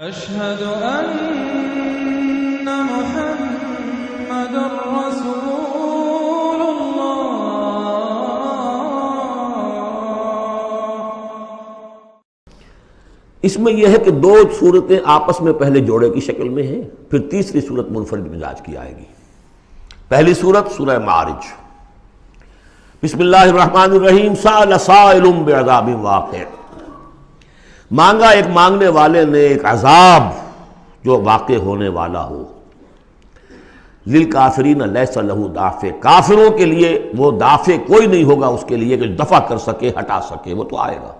أشهد أن محمد رسول الله۔ اس میں یہ ہے کہ دو صورتیں آپس میں پہلے جوڑے کی شکل میں ہیں، پھر تیسری صورت منفرد مزاج کی آئے گی۔ پہلی صورت سورہ معارج۔ بسم اللہ الرحمن الرحیم۔ سأل سائل بعذاب واقع، مانگا ایک مانگنے والے نے ایک عذاب جو واقع ہونے والا ہو۔ للکافرین لیس لہ دافع، کافروں کے لیے وہ دافع کوئی نہیں ہوگا اس کے لیے کہ دفع کر سکے، ہٹا سکے، وہ تو آئے گا۔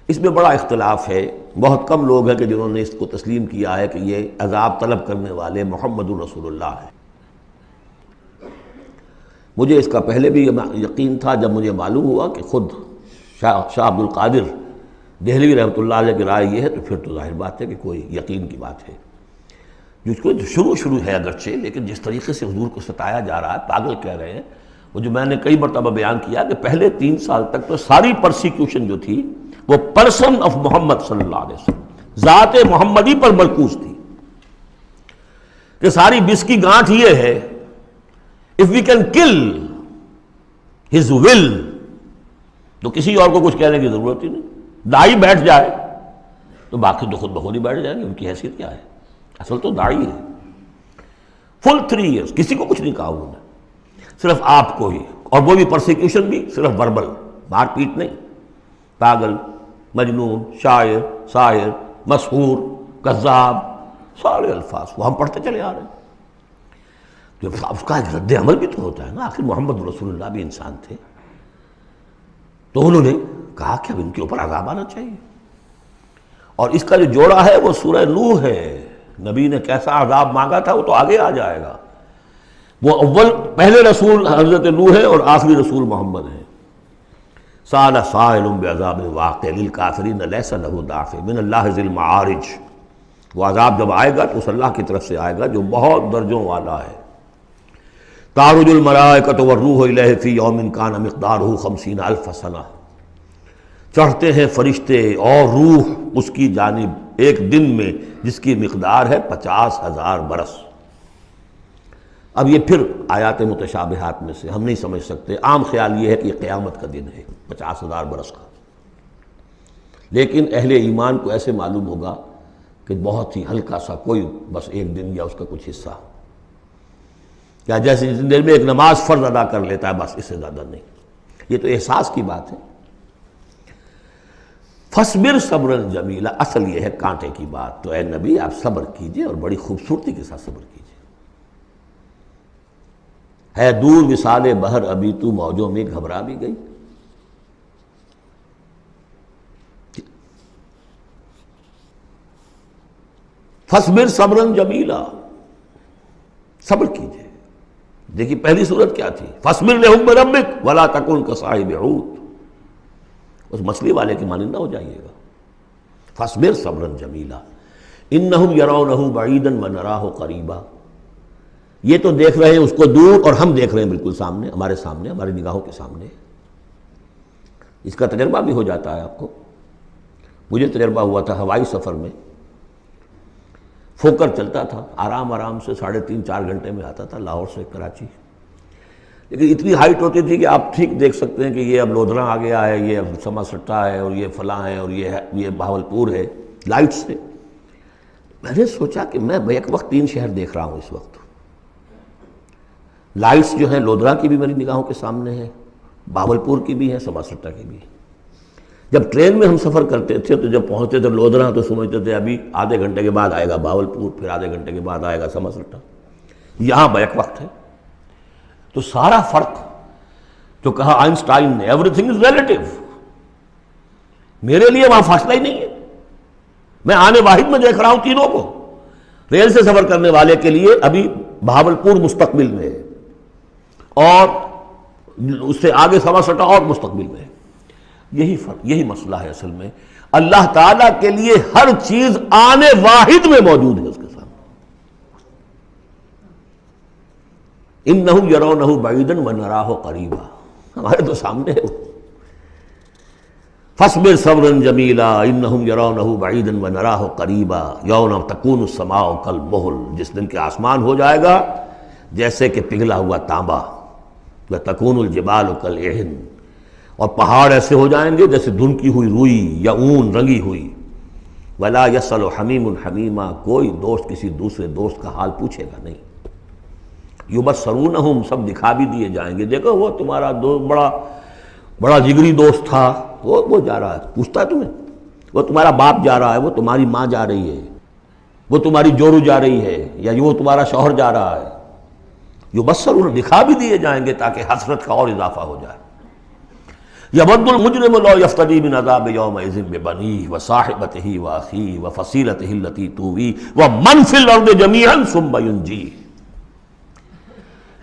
اس میں بڑا اختلاف ہے، بہت کم لوگ ہیں کہ جنہوں نے اس کو تسلیم کیا ہے کہ یہ عذاب طلب کرنے والے محمد الرسول اللہ ہیں۔ مجھے اس کا پہلے بھی یقین تھا، جب مجھے معلوم ہوا کہ خود شاہ عبد القادر دہلوی رحمۃ اللہ علیہ کی رائے یہ ہے، تو پھر تو ظاہر بات ہے کہ کوئی یقین کی بات ہے۔ جس کو شروع ہے اگرچہ، لیکن جس طریقے سے حضور کو ستایا جا رہا ہے، پاگل کہہ رہے ہیں، وہ جو میں نے کئی مرتبہ بیان کیا کہ پہلے 3 سال تک تو ساری پرسیکیوشن جو تھی وہ پرسن آف محمد صلی اللہ علیہ وسلم، ذات محمدی پر مرکوز تھی، کہ ساری بس کی گانٹھ یہ ہے if we can kill his will تو کسی اور کو کچھ کہنے کی ضرورت ہی نہیں، داعی بیٹھ جائے تو باقی تو خود بخود ہی بیٹھ جائیں گے، ان کی حیثیت کیا ہے؟ اصل تو داعی ہے۔ فل 3 ایئرس کسی کو کچھ نہیں کہا انہوں نے، صرف آپ کو ہی، اور وہ بھی پرسیکیوشن بھی صرف وربل، مار پیٹ نہیں، پاگل، مجنون، شاعر، ساحر، مسحور، کذاب، سارے الفاظ وہ ہم پڑھتے چلے آ رہے ہیں۔ اس کا ایک رد عمل بھی تو ہوتا ہے نا، آخر محمد رسول اللہ بھی انسان تھے، تو انہوں نے کہا کہ اب ان کے اوپر عذاب آنا چاہیے۔ اور اس کا جو جوڑا ہے وہ سورہ نوح ہے، نبی نے کیسا عذاب مانگا تھا وہ تو آگے آ جائے گا۔ وہ پہلے رسول حضرت نوح ہے اور آخری رسول محمد ہے۔ سأل سائل بعذاب واقع للکافرین لیس لہ دافع من اللہ ذی المعارج، وہ عذاب جب آئے گا تو اس اللہ کی طرف سے آئے گا جو بہت درجوں والا ہے۔ تعرج الملائکۃ والروح الیہ فی یوم کان مقدارہ 50,000 سنہ، چڑھتے ہیں فرشتے اور روح اس کی جانب ایک دن میں جس کی مقدار ہے 50,000 برس۔ اب یہ پھر آیات متشابہات میں سے ہم نہیں سمجھ سکتے، عام خیال یہ ہے کہ یہ قیامت کا دن ہے 50,000 برس کا، لیکن اہل ایمان کو ایسے معلوم ہوگا کہ بہت ہی ہلکا سا کوئی بس ایک دن یا اس کا کچھ حصہ، کیا جیسے جس دیر میں ایک نماز فرض ادا کر لیتا ہے، بس اس سے زیادہ نہیں۔ یہ تو احساس کی بات ہے۔ فَاصْبِرْ صَبْرًا جَمِيلًا، اصل یہ ہے کانٹے کی بات، تو اے نبی آپ صبر کیجئے اور بڑی خوبصورتی کے ساتھ صبر کیجئے۔ ہے دور وصال بحر ابھی تو موجوں میں گھبرا بھی گئی، فَاصْبِرْ صَبْرًا جَمِيلًا، صبر کیجئے۔ دیکھیے پہلی صورت کیا تھی؟ فَاصْبِرْ لِحُکْمِ رَبِّکَ وَلَا تَکُنْ كَصَاحِبِ حوت، اس مچھلی والے کی مانند نہ ہو جائیے گا۔ فَاصْبِرْ صَبْرًا جَمِيلًا إِنَّهُمْ يَرَوْنَهُ بَعِيدًا وَنَرَاهُ قَرِيبًا، یہ تو دیکھ رہے ہیں اس کو دور اور ہم دیکھ رہے ہیں بالکل سامنے، ہمارے سامنے، ہماری نگاہوں کے سامنے۔ اس کا تجربہ بھی ہو جاتا ہے آپ کو۔ مجھے تجربہ ہوا تھا ہوائی سفر میں، فوکر چلتا تھا آرام سے 3.5-4 گھنٹے میں آتا تھا لاہور سے کراچی، لیکن اتنی ہائٹ ہوتی تھی کہ آپ ٹھیک دیکھ سکتے ہیں کہ یہ اب لودھراں آ گیا ہے، یہ اب سما سٹا ہے، اور یہ فلاں ہے، اور یہ بہاولپور ہے، لائٹ سے۔ میں نے سوچا کہ میں بیک وقت 3 شہر دیکھ رہا ہوں اس وقت، لائٹس جو ہیں لودھراں کی بھی میری نگاہوں کے سامنے ہیں، بہاولپور کی بھی ہیں، سما سٹا کی بھی ہیں۔ جب ٹرین میں ہم سفر کرتے تھے تو جب پہنچتے تھے لودھراں تو سمجھتے تھے ابھی آدھے گھنٹے کے بعد آئے گا بہاولپور، پھر آدھے گھنٹے کے بعد آئے گا سما سٹا، یہاں بیک وقت ہے۔ تو سارا فرق جو کہا آئنسٹائن نے، ایوری تھنگ از ریلیٹیو، میرے لیے وہاں فاصلہ ہی نہیں ہے، میں آنے واحد میں دیکھ رہا ہوں تینوں کو۔ ریل سے سفر کرنے والے کے لیے ابھی بہاولپور مستقبل میں ہے، اور اس سے آگے سما سٹا اور مستقبل میں ہے۔ یہی فرق، یہی مسئلہ ہے اصل میں۔ اللہ تعالیٰ کے لیے ہر چیز آنے واحد میں موجود ہے اس کے سامنے۔ إِنَّهُمْ يَرَوْنَهُ بَعِيدًا وَنَرَاهُ قَرِيبًا، ہمارے تو سامنے ہے۔ فاصبر صبرا جمیلا انہم یرونہ بعیدا ونراہ قریبا یوم تکون السماء کالمہل، جس دن کہ آسمان ہو جائے گا جیسے کہ پگھلا ہوا تانبا، وتکون الجبال کالعہن، اور پہاڑ ایسے ہو جائیں گے جیسے دھنکی ہوئی روئی یا اون رنگی ہوئی، ولا یسأل حمیم حمیما، کوئی دوست کسی دوسرے دوست کا حال پوچھے گا نہیں، یبصرونہم، سب دکھا بھی دیے جائیں گے، دیکھو وہ تمہارا دوست بڑا جگری دوست تھا، وہ جا رہا ہے، پوچھتا ہے تمہیں، وہ تمہارا باپ جا رہا ہے، وہ تمہاری ماں جا رہی ہے، وہ تمہاری جورو جا رہی ہے، یا وہ تمہارا شوہر جا رہا ہے، یبصرون، دکھا بھی دیے جائیں گے تاکہ حسرت کا اور اضافہ ہو جائے۔ یود المجرم لو یفتدی من عذاب یومئذ ببنیہ وصاحبتہ واخیہ وفصیلتہ التی تؤویہ ومن فی الارض جمیعا ثم ینجیہ،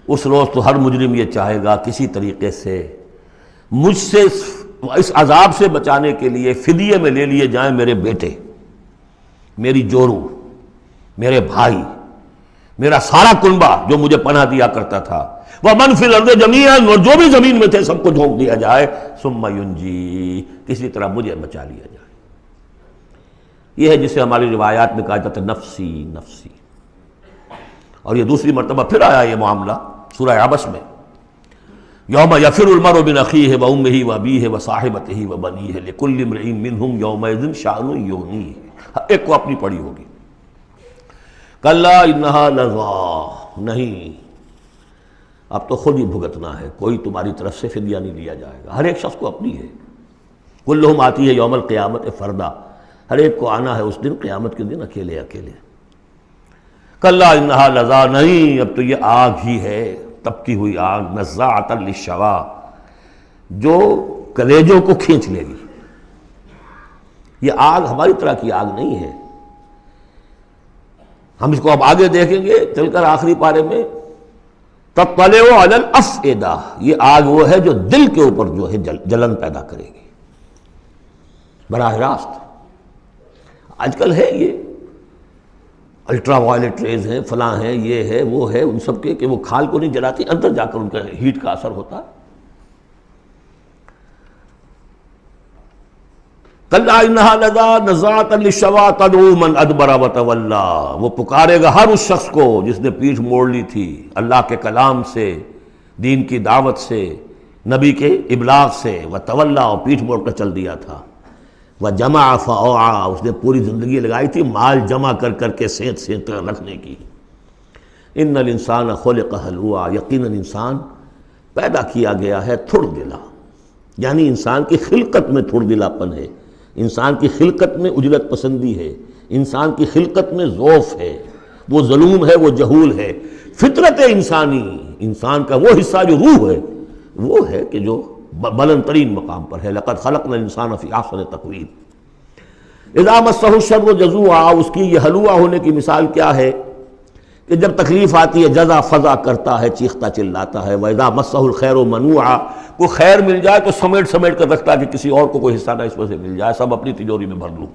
اس روز تو ہر مجرم یہ چاہے گا کسی طریقے سے مجھ سے اس عذاب سے بچانے کے لیے فدیے میں لے لیے جائیں میرے بیٹے، میری جورو، میرے بھائی، میرا سارا کنبہ جو مجھے پناہ دیا کرتا تھا، وَمَنْ فِي الْأَرْضِ جَمِيعًا، اور جو بھی زمین میں تھے سب کو جھونک دیا جائے، ثُمَّ يُنْجِي، کسی طرح مجھے بچا لیا جائے۔ یہ ہے جسے ہماری روایات میں کہا جاتا ہے نفسی نفسی، اور یہ دوسری مرتبہ پھر آیا یہ معاملہ سورہ عبس میں، یوم یفر المرء من اخیہ وامہ وابیہ وصاحبتہ وبنیہ لکل امرئ منہم یومئذ شأن یغنیہ، ایک کو اپنی پڑی ہوگی، کلا انہا لظیٰ، نہیں، اب تو خود ہی بھگتنا ہے، کوئی تمہاری طرف سے فدیہ نہیں لیا جائے گا، ہر ایک شخص کو اپنی ہے، کلہم آتی ہے یوم القیامت فردا، ہر ایک کو آنا ہے اس دن قیامت کے دن اکیلے اکیلے۔ کلا انہا لظیٰ، نہیں، اب تو یہ آگ ہی ہے، تپتی ہوئی آگ، نزاعۃ للشوا، جو کلیجوں کو کھینچ لے گی۔ یہ آگ ہماری طرح کی آگ نہیں ہے، ہم اس کو اب آگے دیکھیں گے چل کر آخری پارے میں، تطلع علی الافئدہ، یہ آگ وہ ہے جو دل کے اوپر جو ہے جلن پیدا کرے گی براہ راست۔ آج کل ہے یہ الٹرا وائلٹ ریز ہیں، فلاں ہیں، یہ ہے وہ ہے، ان سب کے کہ وہ کھال کو نہیں جلاتی، اندر جا کر ان کا ہیٹ کا اثر ہوتا ہے۔ کلا انہا لظیٰ نزاعۃ للشوا تدعو من ادبر وتولی، وہ پکارے گا ہر اس شخص کو جس نے پیٹھ موڑ لی تھی اللہ کے کلام سے، دین کی دعوت سے، نبی کے ابلاغ سے، وتولی، اور پیٹھ موڑ کر چل دیا تھا، وجمع فاوعى، اس نے پوری زندگی لگائی تھی مال جمع کر کر کے سینت کر رکھنے کی۔ ان الانسان خلق ہلوعا، یقیناً انسان پیدا کیا گیا ہے تھڑ دلا، یعنی انسان کی خلقت میں تھڑ دلاپن ہے، انسان کی خلقت میں اجلت پسندی ہے، انسان کی خلقت میں ضعف ہے، وہ ظلوم ہے، وہ جہول ہے۔ فطرت انسانی، انسان کا وہ حصہ جو روح ہے وہ ہے کہ جو بلند ترین مقام پر ہے، لقد خلقنا الانسان فی احسن تقویم۔ اذا مسہ الشر جزوعا، اس کی یہ ہلوعا ہونے کی مثال کیا ہے کہ جب تکلیف آتی ہے جزا فضا کرتا ہے، چیختا چلاتا ہے، وَإِذَا مَسَّهُ الْخَيْرُ مَنُوعًا، کوئی خیر مل جائے تو سمیٹ کر رکھتا ہے کہ کسی اور کو کوئی حصہ نہ اس میں سے مل جائے، سب اپنی تجوری میں بھر لوں۔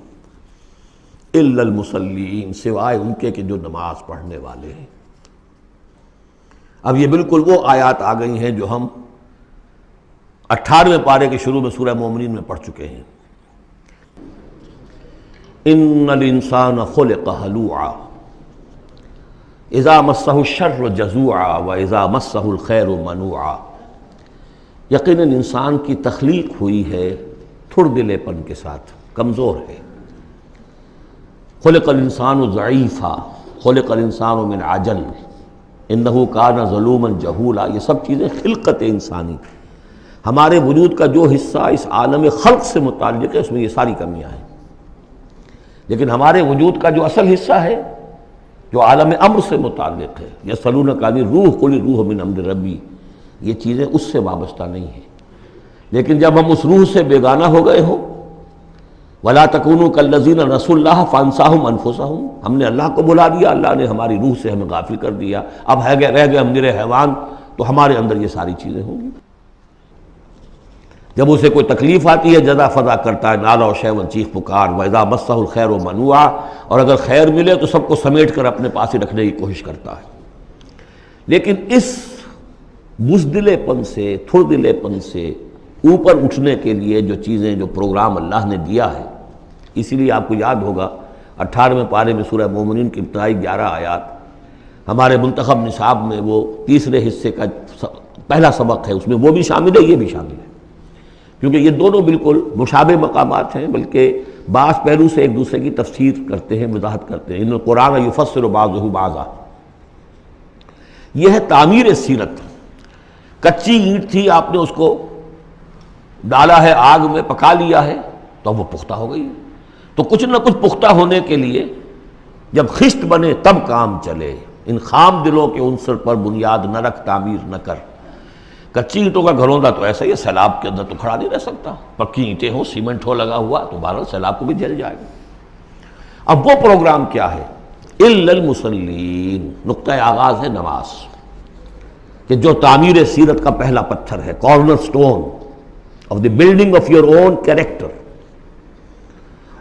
إِلَّا الْمُصَلِّينَ، سوائے ان کے کہ جو نماز پڑھنے والے ہیں۔ اب یہ بالکل وہ آیات آ گئی ہیں جو ہم 18ویں پارے کے شروع میں سورہ مومنین میں پڑھ چکے ہیں۔ ان الانسان خلق ہلوعا اذا مسہ الشر جزوعا واذا مسہ الخیر منوعا، یقیناً انسان کی تخلیق ہوئی ہے تھڑ دلے پن کے ساتھ، کمزور ہے۔ خلق الانسان ضعیفا، خلق الانسان من عجل، انہ کان ظلوما جہولا، یہ سب چیزیں خلقت انسانی، ہمارے وجود کا جو حصہ اس عالم خلق سے متعلق ہے اس میں یہ ساری کمیاں ہیں، لیکن ہمارے وجود کا جو اصل حصہ ہے جو عالم امر سے متعلق ہے، یسألونک عن الروح قل الروح من امر ربی، یہ چیزیں اس سے وابستہ نہیں ہیں۔ لیکن جب ہم اس روح سے بیگانہ ہو گئے ہوں، وَلَا تَكُونُوا كَالَّذِينَ نَسُوا اللَّهَ فَأَنسَاهُمْ أَنفُسَهُمْ، ہم نے اللہ کو بھلا دیا، اللہ نے ہماری روح سے ہمیں غافل کر دیا، اب رہ گئے ہم نرے حیوان، تو ہمارے اندر یہ ساری چیزیں ہوں گی۔ جب اسے کوئی تکلیف آتی ہے جزا فضا کرتا ہے، نالا و شیون، چیخ پکار، وَإِذَا مَسَّهُ الْخَيْرُ مَنُوعًا، اور اگر خیر ملے تو سب کو سمیٹ کر اپنے پاس ہی رکھنے کی کوشش کرتا ہے۔ لیکن اس بزدلے پن سے، تھڑ دلے پن سے اوپر اٹھنے کے لیے جو چیزیں، جو پروگرام اللہ نے دیا ہے. اسی لیے آپ کو یاد ہوگا 18ویں پارے میں سورہ مومنین کی ابتدائی 11 آیات ہمارے منتخب نصاب میں وہ تیسرے حصے کا پہلا سبق ہے، اس میں وہ بھی شامل ہے، یہ بھی شامل ہے، کیونکہ یہ دونوں بالکل مشابہ مقامات ہیں، بلکہ بعض پہلو سے ایک دوسرے کی تفسیر کرتے ہیں، وضاحت کرتے ہیں. ان القرآن یفسر بعضہ بعضا. یہ ہے تعمیر سیرت. کچی اینٹ تھی، آپ نے اس کو ڈالا ہے آگ میں، پکا لیا ہے تو وہ پختہ ہو گئی. تو کچھ نہ کچھ پختہ ہونے کے لیے جب خشت بنے تب کام چلے. ان خام دلوں کے عنصر پر بنیاد نہ رکھ، تعمیر نہ کر. کچی اینٹوں کا گھروندا تو ایسا ہی ہے، سیلاب کے اندر تو کھڑا نہیں رہ سکتا. پکی اینٹیں ہو، سیمنٹ ہو لگا ہوا تو بہرحال سیلاب کو بھی جل جائے گا. اب وہ پروگرام کیا ہے؟ الا المصلین. نقطۂ آغاز ہے نماز، کہ جو تعمیر سیرت کا پہلا پتھر ہے، corner stone of the building of your own character.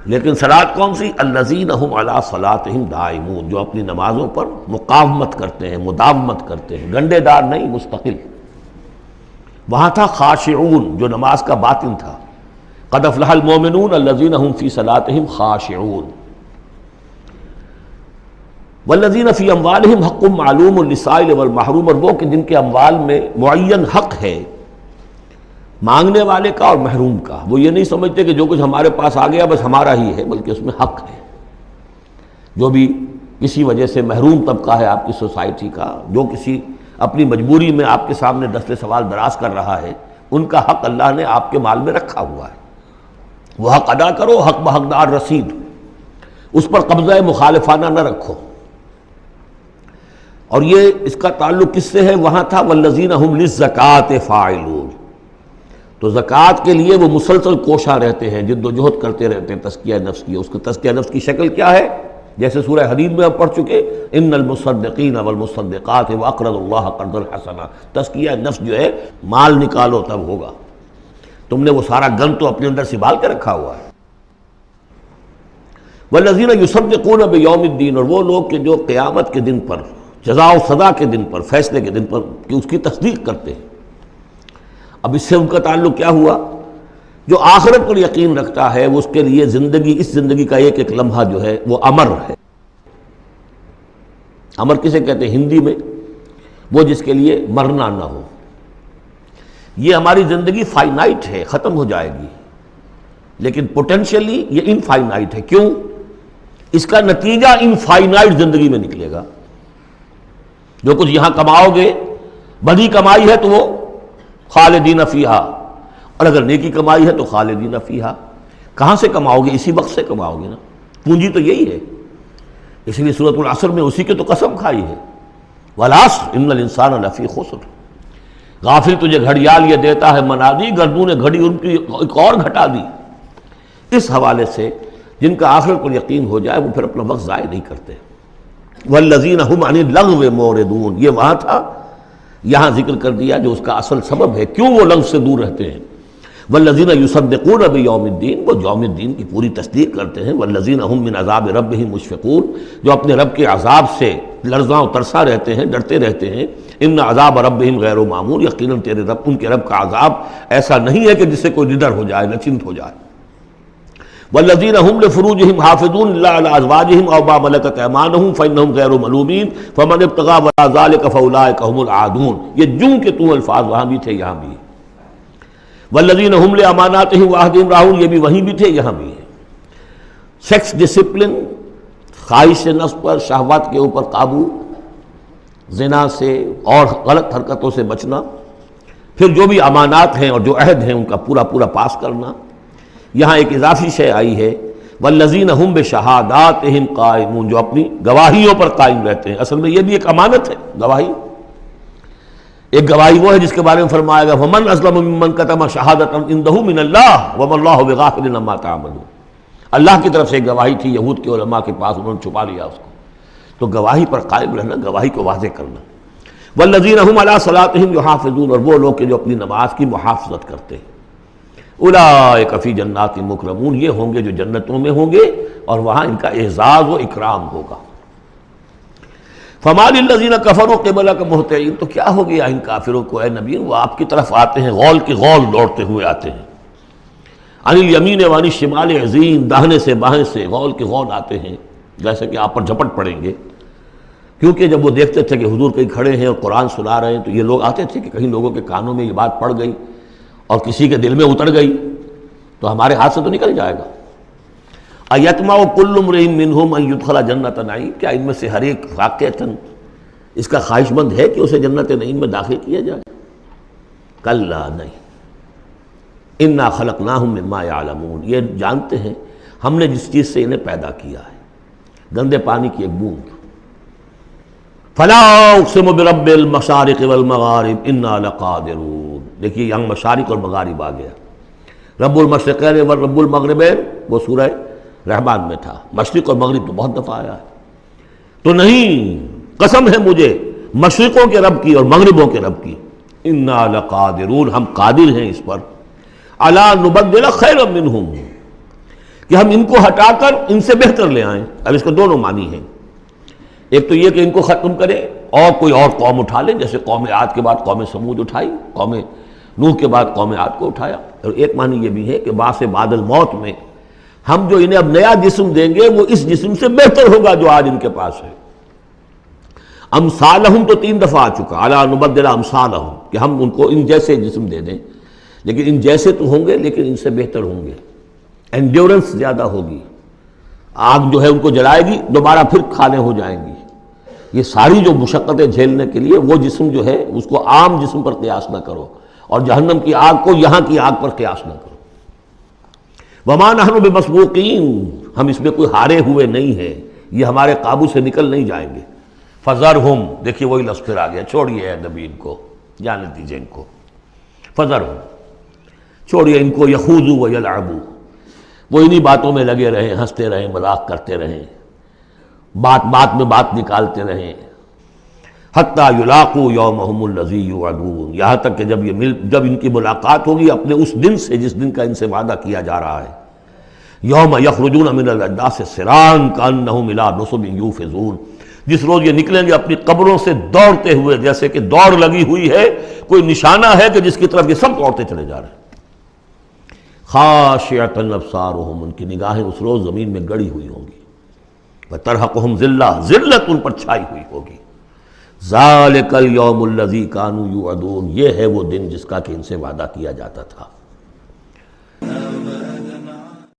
لیکن صلاۃ کون سی؟ الذین ہم علی صلاتہم دائمون. جو اپنی نمازوں پر مقاومت کرتے ہیں، مداومت کرتے ہیں، گنڈے دار نہیں، مستقل. وہاں تھا خاشعون، جو نماز کا باطن تھا. قد افلح المؤمنون الذین هم فی صلاتہم خاشعون. والذین فی اموالہم حق معلوم للسائل والمحروم. اور وہ کہ جن کے اموال میں معین حق ہے مانگنے والے کا اور محروم کا. وہ یہ نہیں سمجھتے کہ جو کچھ ہمارے پاس آ گیا بس ہمارا ہی ہے، بلکہ اس میں حق ہے. جو بھی کسی وجہ سے محروم طبقہ ہے آپ کی سوسائٹی کا، جو کسی اپنی مجبوری میں آپ کے سامنے دست سوال دراز کر رہا ہے، ان کا حق اللہ نے آپ کے مال میں رکھا ہوا ہے. وہ حق ادا کرو، حق بحقدار رسید. اس پر قبضہ مخالفانہ نہ رکھو. اور یہ اس کا تعلق کس سے ہے؟ وہاں تھا والذین هم للزکاۃ فاعلون. تو زکوٰۃ کے لیے وہ مسلسل کوشاں رہتے ہیں، جد و جہد کرتے رہتے ہیں تزکیہ نفس کی. اس کا تزکیہ نفس کی شکل کیا ہے؟ جیسے سورہ حدید میں ہم پڑھ چکے، ان المصدقین والمصدقات واقرضوا اللہ قرضا حسنا. تزکیہ نفس جو ہے، مال نکالو تب ہوگا. تم نے وہ سارا گن تو اپنے اندر سنبھال کے رکھا ہوا ہے. والذین یصدقون بیوم الدین. اور وہ لوگ کہ جو قیامت کے دن پر، جزا و سزا کے دن پر، فیصلے کے دن پر کہ اس کی تصدیق کرتے ہیں. اب اس سے ان کا تعلق کیا ہوا؟ جو آخرت پر یقین رکھتا ہے وہ اس کے لیے زندگی، اس زندگی کا ایک ایک لمحہ جو ہے وہ امر ہے. امر کسے کہتے ہیں ہندی میں؟ وہ جس کے لیے مرنا نہ ہو. یہ ہماری زندگی فائنائٹ ہے، ختم ہو جائے گی، لیکن پوٹینشلی یہ انفائنائٹ ہے. کیوں؟ اس کا نتیجہ انفائنائٹ زندگی میں نکلے گا. جو کچھ یہاں کماؤ گے، بڑی کمائی ہے تو وہ خالدین فیہا، اور اگر نیکی کمائی ہے تو خالدین فیہا. کہاں سے کماؤ گے؟ اسی وقت سے کماؤ گے نا. پونجی تو یہی ہے. اس لیے سورۃ العصر میں اسی کی تو قسم کھائی ہے، والعصر ان الانسان لفی خسر. غافل تجھے گھڑیال یہ دیتا ہے منادی، گردوں نے گھڑی ان کی ایک اور گھٹا دی. اس حوالے سے جن کا آخرت پر یقین ہو جائے وہ پھر اپنا وقت ضائع نہیں کرتے. والذین هم عن اللغو معرضون. یہ وہاں تھا، یہاں ذکر کر دیا جو اس کا اصل سبب ہے کیوں وہ لغو سے دور رہتے ہیں. والذین یصدقون بیوم الدین. وہ یوم الدین کی پوری تصدیق کرتے ہیں. والذین هم من عذاب ربهم مشفقون. جو اپنے رب کے عذاب سے لرزاں و ترساں رہتے ہیں، ڈرتے رہتے ہیں. ان عذاب ربهم غیر معمول. یقیناً تیرے رب، ان کے رب کا عذاب ایسا نہیں ہے کہ جس سے کوئی نڈر ہو جائے، نچنت ہو جائے. والذین هم لفروجهم حافظون الا علی ازواجهم او ما ملکت ایمانهم فانهم غیر ملومین فمن ابتغى وراء ذلك فاولئک هم العادون. یہ جوں کے تو الفاظ وہاں بھی تھے یہاں بھی. والذین هم لاماناتهم وعهدهم راعون. یہ بھی وہیں بھی تھے یہاں بھی ہے. سیکس ڈسپلن، خواہش نفس پر، شہوات کے اوپر قابو، زنا سے اور غلط حرکتوں سے بچنا، پھر جو بھی امانات ہیں اور جو عہد ہیں ان کا پورا پورا پاس کرنا. یہاں ایک اضافی شے آئی ہے والذین هم بشہاداتہم قائمون. جو اپنی گواہیوں پر قائم رہتے ہیں. اصل میں یہ بھی ایک امانت ہے گواہی. ایک گواہی وہ ہے جس کے بارے میں فرمایا گیا فمن اظلم ممن کتم شہادۃ عنده من اللہ وما اللہ بغافل عما تعملون. اللہ کی طرف سے ایک گواہی تھی یہود کے علماء کے پاس، انہوں نے چھپا لیا اس کو. تو گواہی پر قائم رہنا، گواہی کو واضح کرنا. والذین هم علی صلاتہم یحافظون. اور وہ لوگ کہ جو اپنی نماز کی محافظت کرتے ہیں. اولئک فی جنات مکرمون. یہ ہوں گے جو جنتوں میں ہوں گے اور وہاں ان کا اعزاز و اکرام ہوگا. فما للذین کفروا قبلک مہطعین، تو کیا ہو گیا ان کافروں کو اے نبی، وہ آپ کی طرف آتے ہیں غول کی غول دوڑتے ہوئے آتے ہیں، عن الیمین وعن الشمال عزین، داہنے سے بائیں سے غول کی غول آتے ہیں، جیسے کہ آپ پر جھپٹ پڑیں گے، کیونکہ جب وہ دیکھتے تھے کہ حضور کہیں کھڑے ہیں اور قرآن سنا رہے ہیں تو یہ لوگ آتے تھے کہ کہیں لوگوں کے کانوں میں یہ بات پڑ گئی اور کسی کے دل میں اتر گئی تو ہمارے ہاتھ سے تو نکل جائے گا۔ ایطمع کل امرئ منہم ان یدخل جنۃ نعیم، کیا ان میں سے ہر ایک واقعتاً اس کا خواہش مند ہے کہ اسے جنت نعیم میں داخل کیا جائے؟ کلا نہیں، انا خلقناہم مما یعلمون، یہ جانتے ہیں ہم نے جس چیز سے انہیں پیدا کیا ہے، گندے پانی کی ایک بوند۔ فلا اقسم برب المشارق والمغارب انا لقادرون، دیکھیے یہاں مشارق اور مغارب آ گیا، رب المشرقین ورب المغربین وہ سورہ رحمان میں تھا، مشرق اور مغرب تو بہت دفعہ آیا ہے، تو نہیں، قسم ہے مجھے مشرقوں کے رب کی اور مغربوں کے رب کی، انا لقادرون، ہم قادر ہیں اس پر، الا نبدل خیرا منہم، کہ ہم ان کو ہٹا کر ان سے بہتر لے آئیں۔ اب اس کے دونوں معنی ہیں، ایک تو یہ کہ ان کو ختم کرے اور کوئی اور قوم اٹھا لیں، جیسے قوم عاد کے بعد قوم سمود اٹھائی، قوم نوح کے بعد قوم عاد کو اٹھایا، اور ایک معنی یہ بھی ہے کہ بعث بعد الموت میں ہم جو انہیں اب نیا جسم دیں گے وہ اس جسم سے بہتر ہوگا جو آج ان کے پاس ہے۔ امثالہم تو 3 دفعہ آ چکا، الا نبدل امثالہم، کہ ہم ان کو ان جیسے جسم دے دیں، لیکن ان جیسے تو ہوں گے لیکن ان سے بہتر ہوں گے، انڈیورنس زیادہ ہوگی، آگ جو ہے ان کو جلائے گی دوبارہ پھر کھانے ہو جائیں گی، یہ ساری جو مشقتیں جھیلنے کے لیے وہ جسم جو ہے اس کو عام جسم پر قیاس نہ کرو، اور جہنم کی آگ کو یہاں کی آگ پر قیاس نہ کرو۔ وما نحن بمسبوقین، ہم اس میں کوئی ہارے ہوئے نہیں ہیں، یہ ہمارے قابو سے نکل نہیں جائیں گے۔ فذرہم، دیکھیے وہی لفظ پھر آ گیا، چھوڑیے اے نبی ان کو، جانے دیجیے ان کو، فذرہم، چھوڑیے ان کو، یخوضوا ویلعبوا، وہ انہی باتوں میں لگے رہیں، ہنستے رہیں، مذاق کرتے رہیں، بات بات میں بات نکالتے رہیں، حتیٰ یلاقوا یومہم الذی یوعدون، یہاں تک کہ جب ان کی ملاقات ہوگی اپنے اس دن سے جس دن کا ان سے وعدہ کیا جا رہا ہے، یوم یخرجون من الاجداث سراعا کانہم الی نصب یوفضون، جس روز یہ نکلیں گے اپنی قبروں سے دوڑتے ہوئے، جیسے کہ دوڑ لگی ہوئی ہے، کوئی نشانہ ہے کہ جس کی طرف یہ سب دوڑتے چلے جا رہے ہیں۔ خاشعۃ ابصارہم، ان کی نگاہیں اس روز زمین میں گڑی ہوئی ہوں گی، وترہقہم ذلہ، ذلت ان پر چھائی ہوئی ہوگی۔ ذالک الیوم الذی کانوا یوعدون، یہ ہے وہ دن جس کا کہ ان سے وعدہ کیا جاتا تھا۔